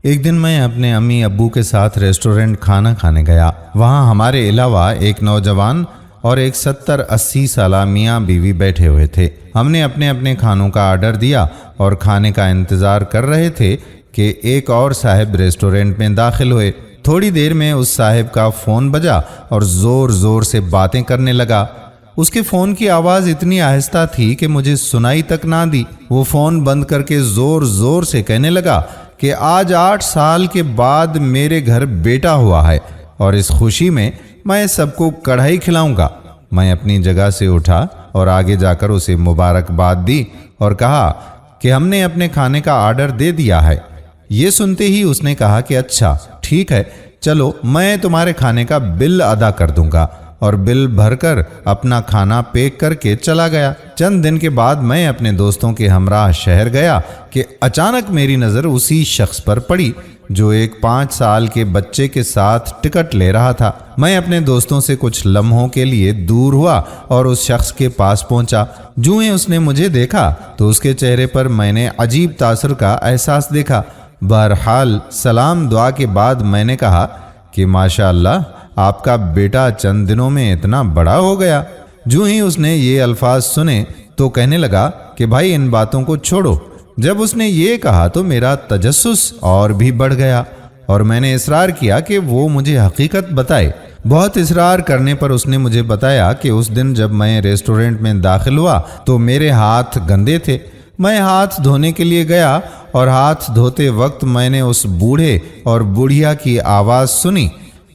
ایک دن میں اپنے امی ابو کے ساتھ ریسٹورنٹ کھانا کھانے گیا۔ وہاں ہمارے علاوہ ایک نوجوان اور ایک 70-80 سالہ میاں بیوی بیٹھے ہوئے تھے۔ ہم نے اپنے اپنے کھانوں کا آرڈر دیا اور کھانے کا انتظار کر رہے تھے کہ ایک اور صاحب ریسٹورنٹ میں داخل ہوئے۔ تھوڑی دیر میں اس صاحب کا فون بجا اور زور زور سے باتیں کرنے لگا۔ اس کے فون کی آواز اتنی آہستہ تھی کہ مجھے سنائی تک نہ دی۔ وہ فون بند کر کے زور زور سے کہنے لگا کہ آج 8 سال کے بعد میرے گھر بیٹا ہوا ہے اور اس خوشی میں میں سب کو کڑھائی کھلاؤں گا۔ میں اپنی جگہ سے اٹھا اور آگے جا کر اسے مبارکباد دی اور کہا کہ ہم نے اپنے کھانے کا آرڈر دے دیا ہے۔ یہ سنتے ہی اس نے کہا کہ اچھا ٹھیک ہے، چلو میں تمہارے کھانے کا بل ادا کر دوں گا، اور بل بھر کر اپنا کھانا پیک کر کے چلا گیا۔ چند دن کے بعد میں اپنے دوستوں کے ہمراہ شہر گیا کہ اچانک میری نظر اسی شخص پر پڑی جو ایک 5 سال کے بچے کے ساتھ ٹکٹ لے رہا تھا۔ میں اپنے دوستوں سے کچھ لمحوں کے لیے دور ہوا اور اس شخص کے پاس پہنچا۔ جو ہی اس نے مجھے دیکھا تو اس کے چہرے پر میں نے عجیب تاثر کا احساس دیکھا۔ بہرحال سلام دعا کے بعد میں نے کہا کہ ماشاء اللہ آپ کا بیٹا چند دنوں میں اتنا بڑا ہو گیا۔ جو ہی اس نے یہ الفاظ سنے تو کہنے لگا کہ بھائی ان باتوں کو چھوڑو۔ جب اس نے یہ کہا تو میرا تجسس اور بھی بڑھ گیا اور میں نے اصرار کیا کہ وہ مجھے حقیقت بتائے۔ بہت اصرار کرنے پر اس نے مجھے بتایا کہ اس دن جب میں ریسٹورنٹ میں داخل ہوا تو میرے ہاتھ گندے تھے۔ میں ہاتھ دھونے کے لیے گیا اور ہاتھ دھوتے وقت میں نے اس بوڑھے اور بوڑھیا کی آواز سنی۔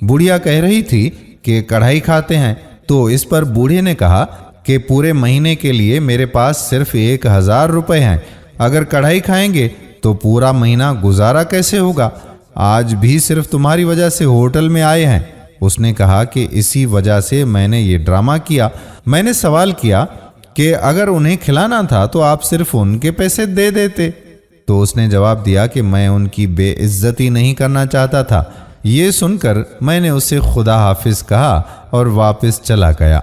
بوڑھیا کہہ رہی تھی کہ کڑھائی کھاتے ہیں، تو اس پر بوڑھے نے کہا کہ پورے مہینے کے لیے میرے پاس صرف 1000 روپے ہیں، اگر کڑھائی کھائیں گے تو پورا مہینہ گزارا کیسے ہوگا؟ آج بھی صرف تمہاری وجہ سے ہوٹل میں آئے ہیں۔ اس نے کہا کہ اسی وجہ سے میں نے یہ ڈرامہ کیا۔ میں نے سوال کیا کہ اگر انہیں کھلانا تھا تو آپ صرف ان کے پیسے دے دیتے۔ تو اس نے جواب دیا کہ میں ان کی بے عزتی نہیں کرنا چاہتا تھا۔ یہ سن کر میں نے اسے خدا حافظ کہا اور واپس چلا گیا۔